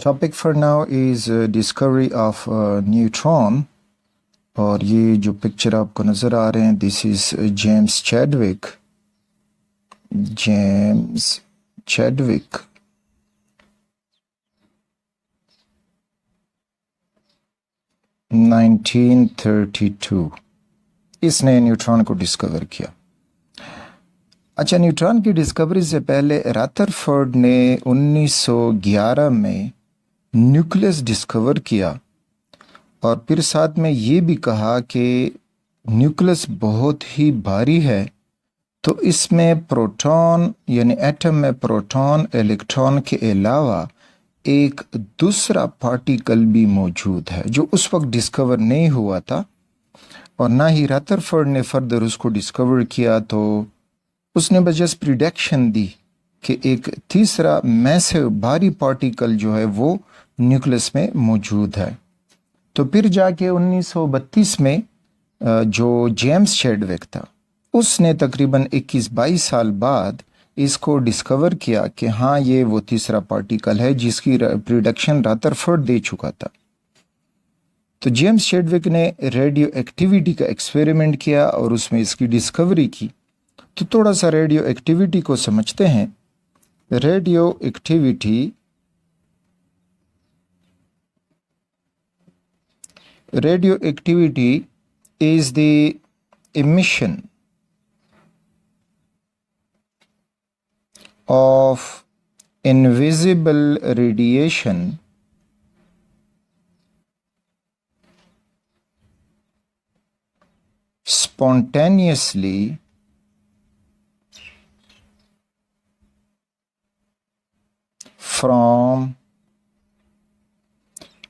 Topic for now is discovery of neutron. और ये जो पिक्चर आपको नज़र आ रहे हैं, this is James Chadwick. James Chadwick 1932 इसने न्यूट्रॉन को डिस्कवर किया। अच्छा, न्यूट्रॉन की डिस्कवरी से पहले रदरफोर्ड ने 1911 में न्यूक्लियस डिस्कवर किया और फिर साथ में ये भी कहा कि न्यूक्लियस बहुत ही भारी है, तो इसमें प्रोटॉन यानी एटम में प्रोटॉन इलेक्ट्रॉन के अलावा एक दूसरा पार्टिकल भी मौजूद है जो उस वक्त डिस्कवर नहीं हुआ था और ना ही रदरफोर्ड ने फर्दर उसको डिस्कवर किया। तो उसने बस प्रिडिक्शन दी कि एक तीसरा मैसिव भारी पार्टिकल जो है वो न्यूक्लियस में मौजूद है। तो फिर जाके 1932 में जो जेम्स चैडविक था उसने तकरीबन 21-22 साल बाद इसको डिस्कवर किया कि हाँ, ये वो तीसरा पार्टिकल है जिसकी प्रिडिक्शन रदरफोर्ड दे चुका था। तो जेम्स चैडविक ने रेडियो एक्टिविटी का एक्सपेरिमेंट किया और उसमें इसकी डिस्कवरी की। तो थोड़ा सा रेडियो एक्टिविटी को समझते हैं। Radio activity is the emission of invisible radiation spontaneously from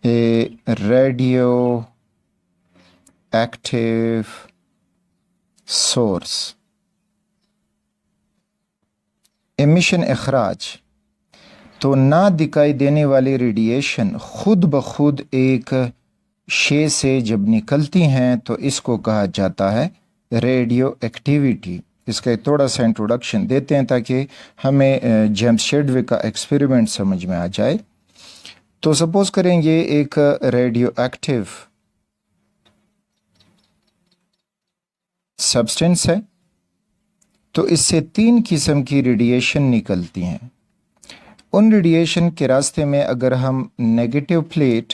a radioactive source। Emission अखराज, तो ना दिखाई देने वाली रेडिएशन खुद ब खुद एक शे से जब निकलती हैं तो इसको कहा जाता है रेडियो एक्टिविटी। इसका एक थोड़ा सा इंट्रोडक्शन देते हैं ताकि हमें जेम्स चैडविक का एक्सपेरिमेंट समझ में आ जाए। तो सपोज करें ये एक रेडियो एक्टिव सब्सटेंस है, तो इससे 3 किस्म की रेडिएशन निकलती हैं। उन रेडिएशन के रास्ते में अगर हम नेगेटिव प्लेट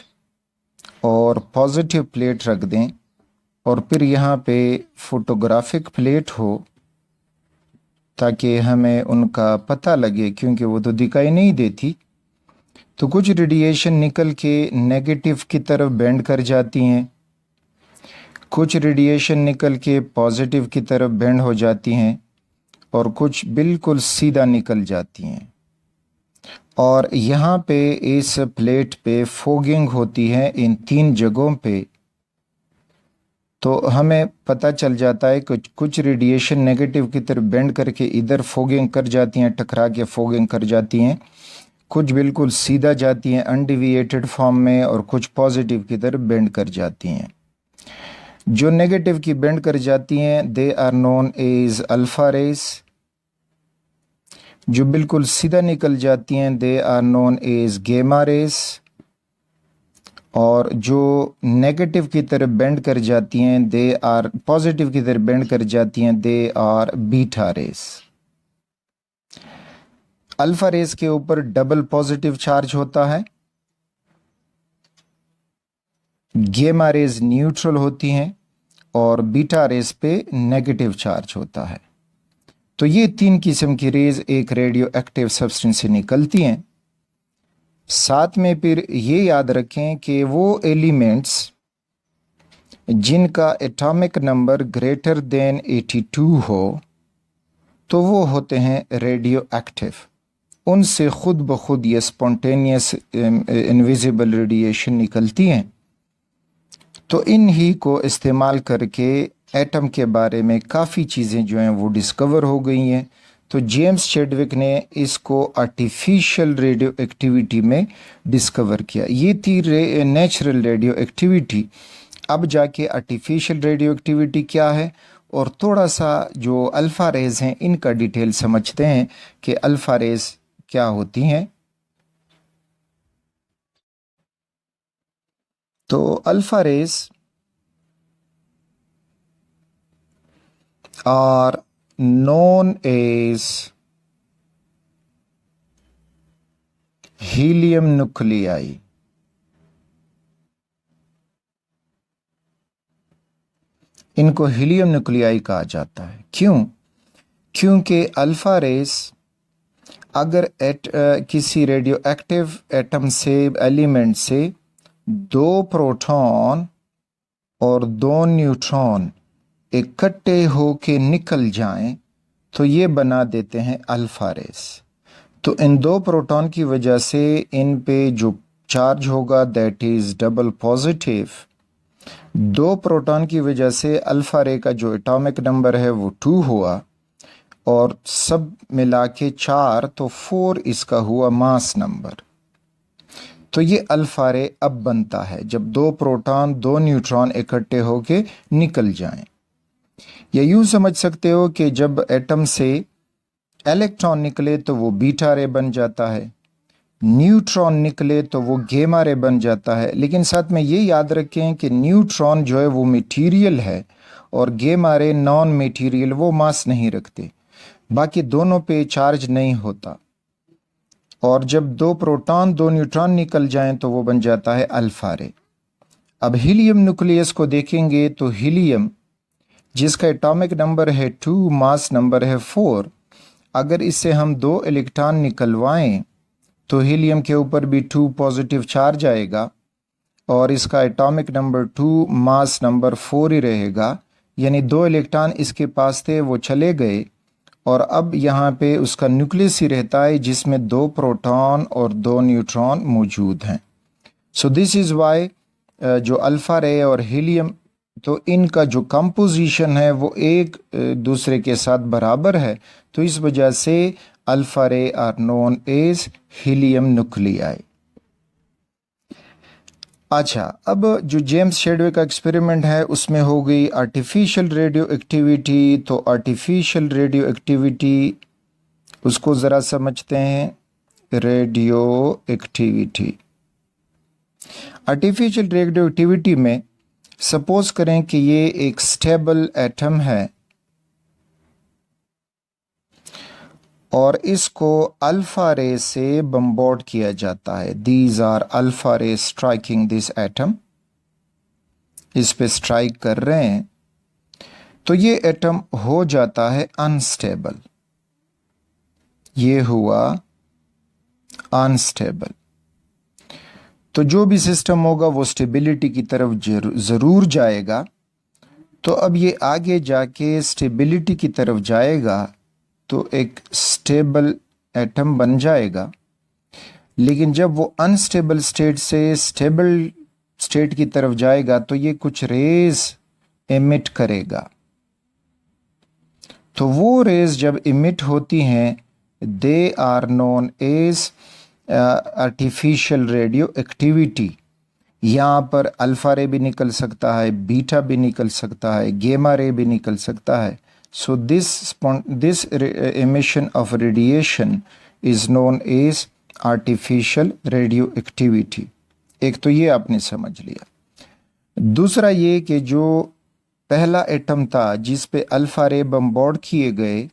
और पॉजिटिव प्लेट रख दें और फिर यहाँ पे फोटोग्राफिक प्लेट हो ताकि हमें उनका पता लगे, क्योंकि वो तो दिखाई नहीं देती, तो कुछ रेडिएशन निकल के नेगेटिव की तरफ बेंड कर जाती हैं, कुछ रेडिएशन निकल के पॉजिटिव की तरफ बेंड हो जाती हैं और कुछ बिल्कुल सीधा निकल जाती हैं। और यहाँ पे इस प्लेट पे फोगिंग होती है इन 3 जगहों पे। तो हमें पता चल जाता है कि कुछ रेडिएशन नेगेटिव की तरफ बेंड करके इधर फोगिंग कर जाती हैं, टकरा के फोगिंग कर जाती हैं, कुछ बिल्कुल सीधा जाती हैं अनडिविएटेड फॉर्म में, और कुछ पॉजिटिव की तरफ बेंड कर जाती हैं। जो नेगेटिव की बेंड कर जाती हैं they are known as alpha rays. जो बिल्कुल सीधा निकल जाती हैं they are known as gamma rays. और जो नेगेटिव की तरफ बेंड कर जाती हैं दे आर पॉजिटिव की तरफ बेंड कर जाती हैं they are beta rays. Alpha rays के ऊपर डबल पॉजिटिव चार्ज होता है, गेमा रेस न्यूट्रल होती हैं और बीटा रेस पे नेगेटिव चार्ज होता है। तो ये 3 किस्म की रेज एक रेडियो एक्टिव सब्सटेंस से निकलती हैं। साथ में फिर ये याद रखें कि वो एलिमेंट्स जिनका एटॉमिक नंबर ग्रेटर देन 82 हो तो वो होते हैं रेडियो एक्टिव। उनसे खुद ब खुद ये स्पॉन्टेनियस इनविजिबल रेडिएशन निकलती हैं। तो इन्हीं को इस्तेमाल करके एटम के बारे में काफ़ी चीज़ें जो हैं वो डिस्कवर हो गई हैं। तो जेम्स चैडविक ने इसको आर्टिफिशियल रेडियो एक्टिविटी में डिस्कवर किया। ये थी नेचुरल रेडियो एक्टिविटी। अब जाके आर्टिफिशियल रेडियो एक्टिविटी क्या है और थोड़ा सा जो अल्फ़ा रेज हैं इनका डिटेल समझते हैं कि अल्फ़ा रेज क्या होती हैं। तो alpha rays are known as helium nuclei. इनको हीलियम न्यूक्लियाई कहा जाता है। क्यों? क्योंकि अल्फा रेस अगर किसी रेडियो एक्टिव एटम से एलिमेंट से 2 प्रोटॉन और 2 न्यूट्रॉन इकट्ठे होके निकल जाएं तो ये बना देते हैं अल्फा रेस। तो इन 2 प्रोटॉन की वजह से इन पे जो चार्ज होगा that is double positive. 2 proton की वजह से अल्फा रे का जो एटॉमिक नंबर है वो 2 हुआ और सब मिला के 4, तो 4 इसका हुआ मास नंबर। तो ये अल्फा रे अब बनता है जब 2 प्रोटॉन 2 न्यूट्रॉन इकट्ठे होके निकल जाएं। या यूं समझ सकते हो कि जब एटम से इलेक्ट्रॉन निकले तो वो बीटा रे बन जाता है, न्यूट्रॉन निकले तो वो गेमा रे बन जाता है। लेकिन साथ में ये याद रखें कि न्यूट्रॉन जो है वो मटेरियल है और गेमा रे नॉन मटेरियल, वो मास नहीं रखते, बाकी दोनों पे चार्ज नहीं होता। और जब 2 प्रोटॉन 2 न्यूट्रॉन निकल जाएं तो वो बन जाता है अल्फा रे। अब हीलियम न्यूक्लियस को देखेंगे तो हीलियम जिसका एटॉमिक नंबर है 2, मास नंबर है 4, अगर इससे हम 2 इलेक्ट्रॉन निकलवाएं तो हीलियम के ऊपर भी 2 पॉजिटिव चार्ज आएगा और इसका एटॉमिक नंबर 2, मास नंबर 4 ही रहेगा। यानी 2 इलेक्ट्रॉन इसके पास थे वो चले गए और अब यहाँ पे उसका न्यूक्लियस ही रहता है जिसमें 2 प्रोटॉन और 2 न्यूट्रॉन मौजूद हैं। सो दिस इज़ वाई जो अल्फा रे और हीलियम, तो इनका जो कंपोजिशन है वो एक दूसरे के साथ बराबर है, तो इस वजह से alpha ray are known as helium nuclei. अच्छा, अब जो जेम्स शेडवे का एक्सपेरिमेंट है उसमें हो गई आर्टिफिशियल रेडियो एक्टिविटी। तो आर्टिफिशियल रेडियो एक्टिविटी उसको ज़रा समझते हैं। Radio activity, artificial radioactivity में सपोज करें कि ये एक स्टेबल एटम है और इसको अल्फा रे से बम्बॉर्ड किया जाता है। These are alpha ray striking this atom, इस पे स्ट्राइक कर रहे हैं तो ये एटम हो जाता है अनस्टेबल, ये हुआ अनस्टेबल। तो जो भी सिस्टम होगा वो स्टेबिलिटी की तरफ ज़रूर जाएगा। तो अब ये आगे जाके स्टेबिलिटी की तरफ जाएगा तो एक स्टेबल एटम बन जाएगा। लेकिन जब वो अनस्टेबल स्टेट से स्टेबल स्टेट की तरफ जाएगा तो ये कुछ रेज एमिट करेगा। तो वो रेज जब इमिट होती हैं they are known as artificial radioactivity. यहाँ पर अल्फा रे भी निकल सकता है, बीटा भी निकल सकता है, गेमा रे भी निकल सकता है। So this emission of radiation is known as artificial radioactivity। एक तो ये आपने समझ लिया। दूसरा ये कि जो पहला एटम था जिस पे अल्फा रे बम्बॉर्ड किए गए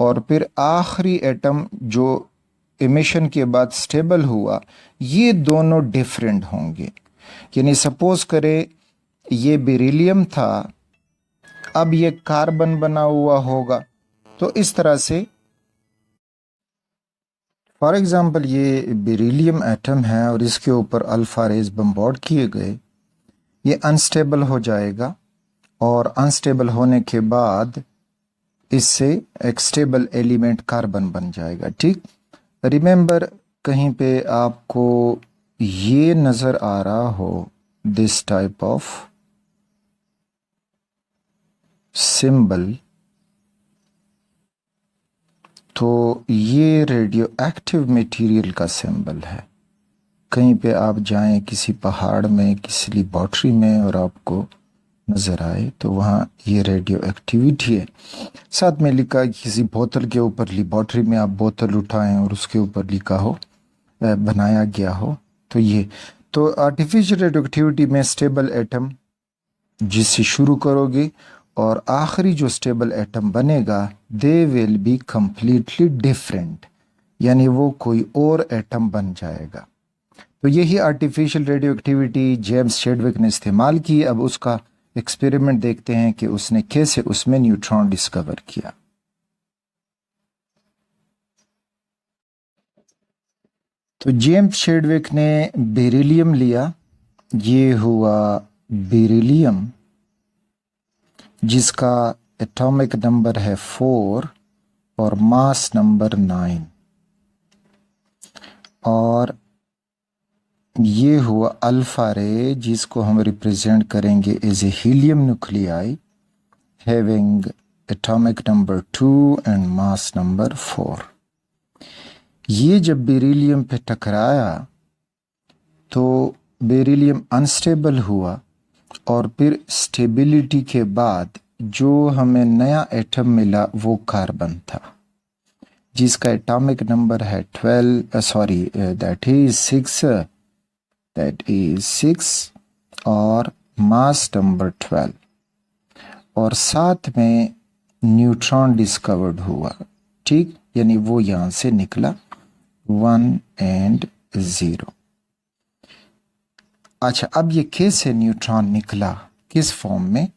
और फिर आखिरी एटम जो इमिशन के बाद स्टेबल हुआ, ये दोनों डिफरेंट होंगे। यानी सपोज करें ये बेरिलियम था, अब ये कार्बन बना हुआ होगा। तो इस तरह से फॉर एग्जांपल ये बेरिलियम एटम है और इसके ऊपर अल्फा रेज बम्बॉर्ड किए गए, ये अनस्टेबल हो जाएगा और अनस्टेबल होने के बाद इससे एक स्टेबल एलिमेंट कार्बन बन जाएगा। ठीक, रिमेंबर कहीं पे आपको ये नज़र आ रहा हो दिस टाइप ऑफ सिंबल, तो ये रेडियो एक्टिव मटेरियल का सिंबल है। कहीं पे आप जाएं किसी पहाड़ में, किसी लेबॉर्ट्री में और आपको नज़र आए तो वहाँ ये रेडियो एक्टिविटी है। साथ में लिखा किसी बोतल के ऊपर, लेबॉर्ट्री में आप बोतल उठाएं और उसके ऊपर लिखा हो बनाया गया हो, तो ये तो आर्टिफिशियल रेडियोएक्टिविटी में स्टेबल एटम जिससे शुरू करोगे और आखिरी जो स्टेबल एटम बनेगा they will be completely different, यानी वो कोई और एटम बन जाएगा। तो यही आर्टिफिशियल रेडियोएक्टिविटी जेम्स चैडविक ने इस्तेमाल की। अब उसका एक्सपेरिमेंट देखते हैं कि उसने कैसे उसमें न्यूट्रॉन डिस्कवर किया। तो जेम्स चैडविक ने बेरिलियम लिया, ये हुआ बेरिलियम जिसका एटॉमिक नंबर है 4 और मास नंबर 9, और ये हुआ अल्फा रे जिसको हम रिप्रेजेंट करेंगे as a helium nuclei having atomic number 2 and mass number 4। ये जब बेरिलियम पे टकराया तो बेरिलियम अनस्टेबल हुआ और फिर स्टेबिलिटी के बाद जो हमें नया एटम मिला वो कार्बन था जिसका एटॉमिक नंबर है 6 और मास नंबर 12, और साथ में न्यूट्रॉन डिस्कवर्ड हुआ। ठीक, यानी वो यहां से निकला 1 और 0। अच्छा, अब ये कैसे न्यूट्रॉन निकला, किस फॉर्म में?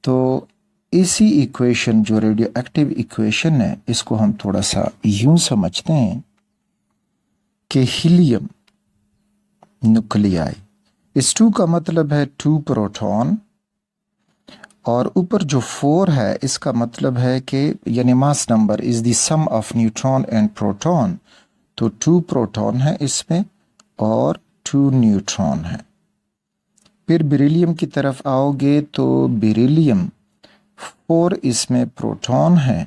तो इसी इक्वेशन जो रेडियो एक्टिव इक्वेशन है इसको हम थोड़ा सा यूं समझते हैं कि हीलियम न्यूक्लियाई, इस 2 का मतलब है 2 प्रोटॉन, और ऊपर जो 4 है इसका मतलब है कि यानी mass number is the sum of neutron and proton, तो 2 प्रोटॉन है इसमें और 2 न्यूट्रॉन है। फिर बेरिलियम की तरफ आओगे तो बेरिलियम 4 इसमें प्रोटॉन है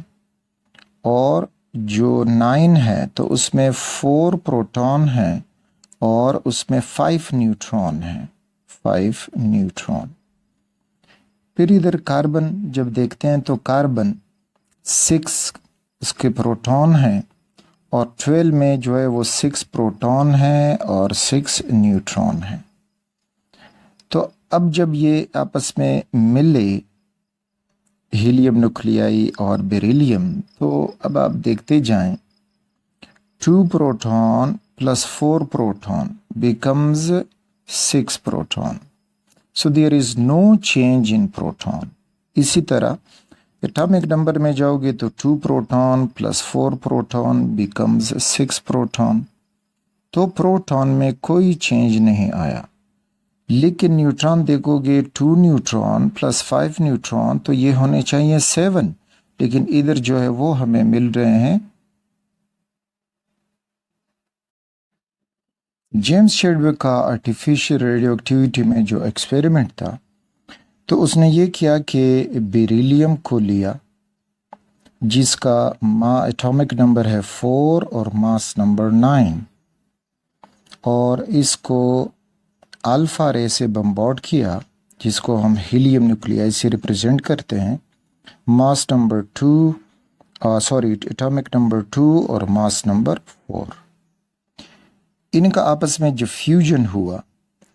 और जो 9 है तो उसमें 4 प्रोटॉन है और उसमें 5 न्यूट्रॉन है, 5 न्यूट्रॉन। फिर इधर कार्बन जब देखते हैं तो कार्बन 6 उसके प्रोटॉन है और 12 में जो है वो 6 प्रोटॉन है और 6 न्यूट्रॉन है। तो अब जब ये आपस में मिले हीलियम न्यूक्लियाई और बेरिलियम, तो अब आप देखते जाएं 2 proton plus 4 proton becomes 6 proton. So there is no change in proton. इसी तरह एटॉमिक नंबर में जाओगे तो 2 proton plus 4 proton becomes 6 proton. तो प्रोटॉन में कोई चेंज नहीं आया, लेकिन न्यूट्रॉन देखोगे 2 न्यूट्रॉन प्लस 5 न्यूट्रॉन तो ये होने चाहिए 7, लेकिन इधर जो है वो हमें मिल रहे हैं। जेम्स चैडविक का आर्टिफिशियल रेडियोएक्टिविटी में जो एक्सपेरिमेंट था तो उसने ये किया कि बेरिलियम को लिया जिसका एटॉमिक नंबर है 4 और मास नंबर 9, और इसको अल्फा रे से बम्बार्ड किया जिसको हम हीलियम न्यूक्लियाई से रिप्रेजेंट करते हैं। मास नंबर 2 एटॉमिक नंबर 2 और मास नंबर 4, इनका आपस में जो फ्यूजन हुआ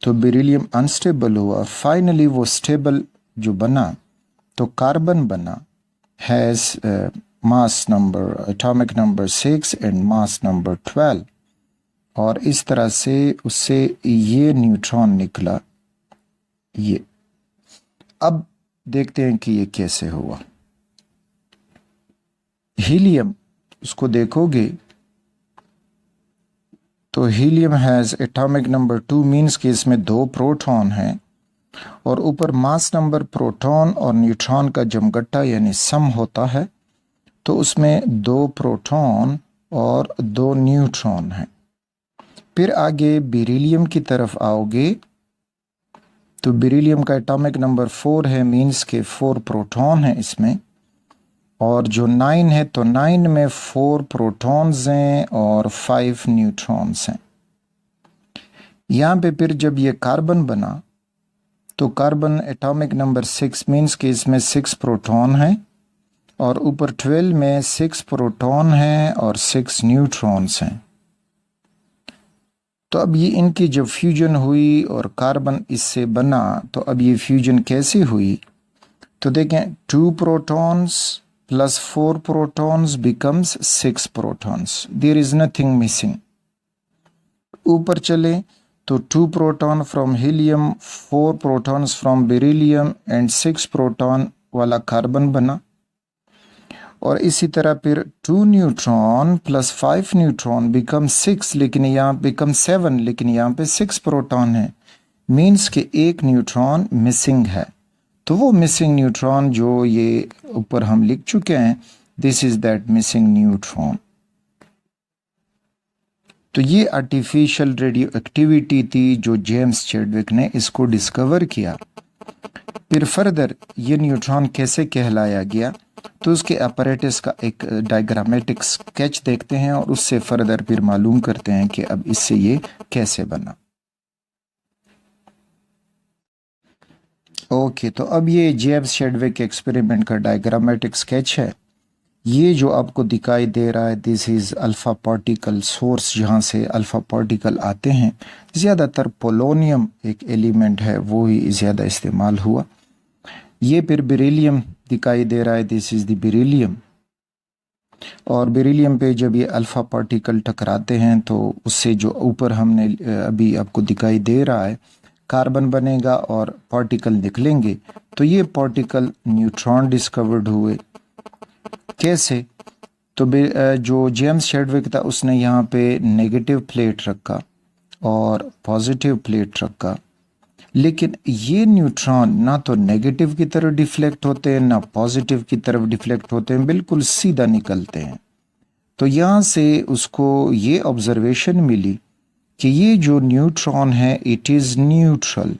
तो बेरिलियम अनस्टेबल हुआ। फाइनली वो स्टेबल जो बना तो कार्बन बना, has mass number atomic number 6 and mass number 12, और इस तरह से उससे ये न्यूट्रॉन निकला। ये अब देखते हैं कि ये कैसे हुआ। हीलियम उसको देखोगे तो helium has atomic number 2 means कि इसमें 2 प्रोटॉन हैं, और ऊपर मास नंबर प्रोटॉन और न्यूट्रॉन का जमघटा यानी सम होता है, तो उसमें 2 प्रोटॉन और 2 न्यूट्रॉन हैं। फिर आगे बेरिलियम की तरफ आओगे तो बेरिलियम का एटॉमिक नंबर 4 है, मीन्स के 4 प्रोटॉन हैं इसमें, और जो 9 है तो 9 में 4 प्रोटॉन्स हैं और 5 न्यूट्रॉन्स हैं। यहाँ पे फिर जब ये कार्बन बना तो कार्बन एटॉमिक नंबर 6 मीन्स कि इसमें 6 प्रोटॉन हैं, और ऊपर 12 में 6 प्रोटॉन हैं और 6 न्यूट्रॉन्स हैं। तो तो अब ये इनकी जब फ्यूजन हुई और कार्बन इससे बना, तो अब ये फ्यूजन कैसे हुई? तो देखें, 2 protons plus 4 protons becomes 6 protons, there is nothing missing. ऊपर चले तो 2 proton from helium, 4 protons from beryllium and 6 proton वाला कार्बन बना। और इसी तरह फिर 2 न्यूट्रॉन प्लस 5 न्यूट्रॉन बिकम 6, लेकिन यहाँ बिकम 7, लेकिन यहाँ पे 6 प्रोटॉन है, मीन्स कि एक न्यूट्रॉन मिसिंग है। तो वो मिसिंग न्यूट्रॉन जो ये ऊपर हम लिख चुके हैं, this is that missing neutron. तो ये आर्टिफिशियल रेडियो एक्टिविटी थी जो जेम्स चैडविक ने इसको डिस्कवर किया। फिर फर्दर ये न्यूट्रॉन कैसे कहलाया गया, तो उसके अपैरेटस का एक डायग्रामेटिक स्केच देखते हैं और उससे फर्दर फिर मालूम करते हैं कि अब इससे ये कैसे बना। ओके, तो अब ये जेम्स चैडविक एक्सपेरिमेंट का डायग्रामेटिक स्केच है। ये जो आपको दिखाई दे रहा है, this is alpha particle source, जहाँ से अल्फ़ा पार्टिकल आते हैं। ज़्यादातर पोलोनियम एक एलिमेंट है, वो ही ज़्यादा इस्तेमाल हुआ। ये फिर बेरिलियम दिखाई दे रहा है, दिस इज़ द बेरिलियम। और बेरिलियम पे जब ये अल्फ़ा पार्टिकल टकराते हैं तो उससे जो ऊपर हमने अभी आपको दिखाई दे रहा है, कार्बन बनेगा और पार्टिकल निकलेंगे। तो ये पार्टिकल न्यूट्रॉन डिस्कवर्ड हुए। कैसे? तो जो जेम्स चैडविक था उसने यहाँ पे नेगेटिव प्लेट रखा और पॉजिटिव प्लेट रखा, लेकिन ये न्यूट्रॉन ना तो नेगेटिव की तरफ डिफ्लेक्ट होते हैं ना पॉजिटिव की तरफ डिफ्लेक्ट होते हैं, बिल्कुल सीधा निकलते हैं। तो यहाँ से उसको ये ऑब्जर्वेशन मिली कि ये जो न्यूट्रॉन है, it is neutral,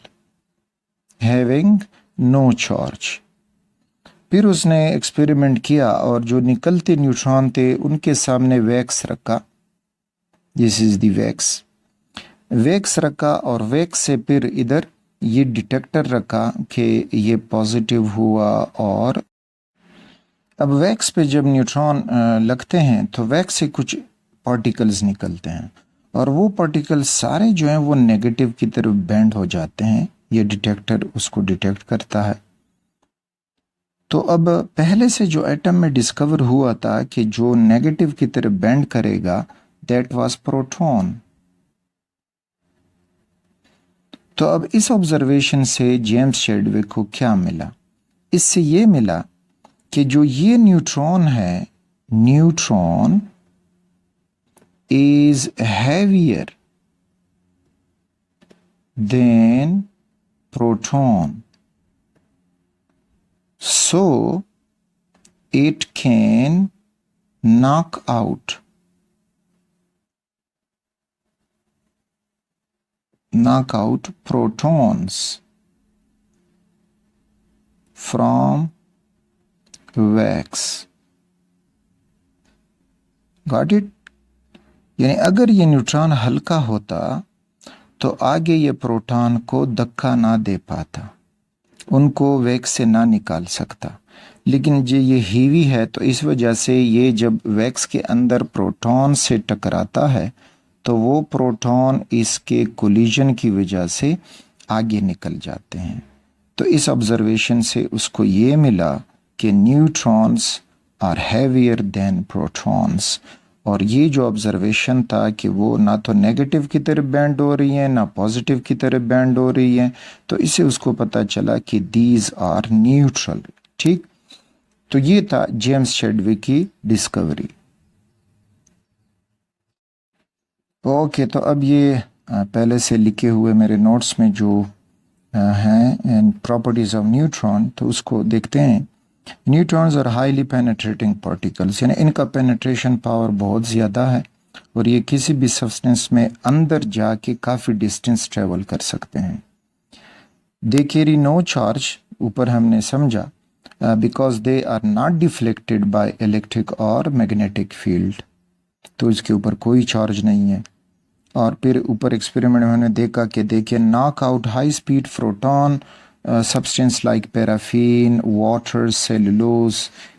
having no charge. फिर उसने एक्सपेरिमेंट किया और जो निकलते न्यूट्रॉन थे उनके सामने वैक्स रखा, this is the wax. Wax रखा और वैक्स से फिर इधर ये डिटेक्टर रखा कि ये पॉजिटिव हुआ। और अब वैक्स पे जब न्यूट्रॉन लगते हैं तो वैक्स से कुछ पार्टिकल्स निकलते हैं और वो पार्टिकल्स सारे जो हैं वो नेगेटिव की तरफ बेंड हो जाते हैं। ये डिटेक्टर उसको डिटेक्ट करता है। तो अब पहले से जो एटम में डिस्कवर हुआ था कि जो नेगेटिव की तरफ बेंड करेगा, दैट वाज प्रोटॉन। तो अब इस ऑब्जर्वेशन से जेम्स चैडविक को क्या मिला? इससे ये मिला कि जो ये न्यूट्रॉन है, neutron is heavier than proton, so it can knock out protons from wax. Got it? यानी अगर ये न्यूट्रॉन हल्का होता तो आगे ये प्रोटॉन को धक्का ना दे पाता, उनको वैक्स से ना निकाल सकता। लेकिन जो ये हीवी है तो इस वजह से ये जब वैक्स के अंदर प्रोटॉन से टकराता है तो वो प्रोटॉन इसके कोलिजन की वजह से आगे निकल जाते हैं। तो इस ऑब्जर्वेशन से उसको ये मिला कि neutrons are heavier than protons. और ये जो ऑब्जर्वेशन था कि वो ना तो नेगेटिव की तरफ बैंड हो रही है ना पॉजिटिव की तरफ बैंड हो रही है, तो इससे उसको पता चला कि दीज आर न्यूट्रल। ठीक, तो ये था जेम्स चैडविक की डिस्कवरी। ओके, तो अब ये पहले से लिखे हुए मेरे नोट्स में जो हैं प्रॉपर्टीज ऑफ न्यूट्रॉन, तो उसको देखते हैं। Neutrons are highly penetrating particles, यानी इनका पेनिट्रेशन पावर बहुत ज़्यादा है और ये किसी भी सब्सटेंस में अंदर जाके काफ़ी डिस्टेंस ट्रेवल कर सकते हैं। दे कैरी नो चार्ज, ऊपर हमने समझा, because they are not deflected by electric और मैग्नेटिक फील्ड, तो इसके ऊपर कोई चार्ज नहीं है। और फिर ऊपर एक्सपेरिमेंट में हमने देखा कि देखिए knock out high speed proton substance like paraffin, water, cellulose,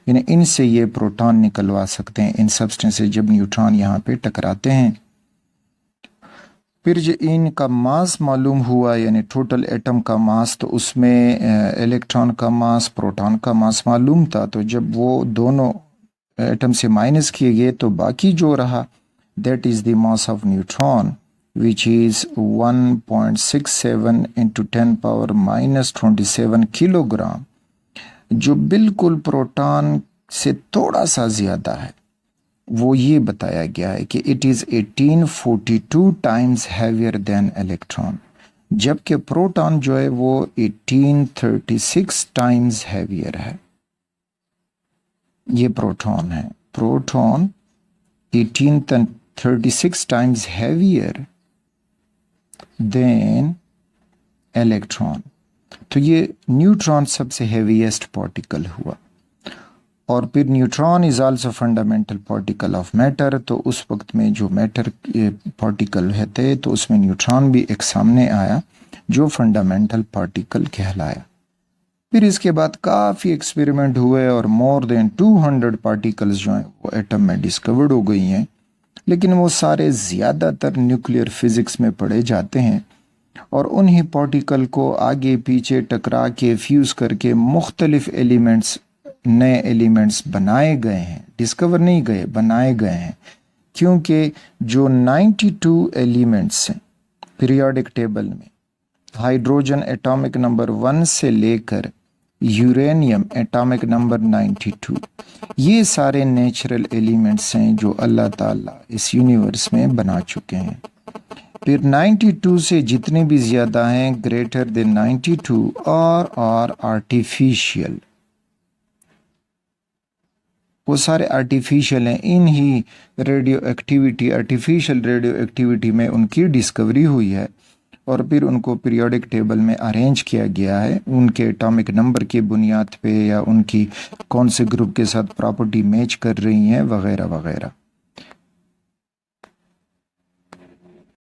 यानी इनसे ये प्रोटॉन निकलवा सकते हैं इन सब्सटेंस से जब न्यूट्रॉन यहाँ पे टकराते हैं। फिर जो इनका मास मालूम हुआ, यानी टोटल एटम का मास, तो उसमें इलेक्ट्रॉन का मास, प्रोटॉन का मास मालूम था। तो जब वो दोनों एटम से माइनस किए गए तो बाकी जो रहा, that is the mass of neutron which is 1.67 into 10⁻⁻27 kilogram, जो बिल्कुल प्रोटॉन से थोड़ा सा ज़्यादा है। वो ये बताया गया है कि it is 1842 times heavier than electron, जबकि प्रोटॉन जो है वो 1836 टाइम्स हैवियर है। ये प्रोटॉन है, proton 1836 times heavier than electron. तो ये न्यूट्रॉन सबसे हैवीएस्ट पार्टिकल हुआ। और फिर neutron is also fundamental particle of matter. तो उस वक्त में जो मैटर पार्टिकल थे तो उसमें न्यूट्रॉन भी एक सामने आया जो फंडामेंटल पार्टिकल कहलाया। फिर इसके बाद काफ़ी एक्सपेरिमेंट हुए और मोर देन 200 पार्टिकल्स जो हैं वो एटम में डिस्कवर्ड हो गई हैं, लेकिन वो सारे ज़्यादातर न्यूक्लियर फिज़िक्स में पढ़े जाते हैं और उन्हीं पार्टिकल को आगे पीछे टकरा के फ्यूज़ करके मुख्तलिफ एलिमेंट्स, नए एलिमेंट्स बनाए गए हैं, डिस्कवर नहीं गए, बनाए गए हैं। क्योंकि जो 92 एलिमेंट्स हैं पीरियोडिक टेबल में, हाइड्रोजन एटॉमिक नंबर 1 से लेकर यूरेनियम एटॉमिक नंबर 92, ये सारे नेचुरल एलिमेंट्स हैं जो अल्लाह ताला इस यूनिवर्स में बना चुके हैं। फिर 92 से जितने भी ज़्यादा हैं ग्रेटर देन 92 और आर्टिफिशियल, वो सारे आर्टिफिशियल हैं। इन ही radioactivity, artificial radioactivity में उनकी डिस्कवरी हुई है और फिर उनको पीरियोडिक टेबल में अरेंज किया गया है उनके एटॉमिक नंबर की बुनियाद पे, या उनकी कौन से ग्रुप के साथ प्रॉपर्टी मैच कर रही हैं वगैरह वगैरह।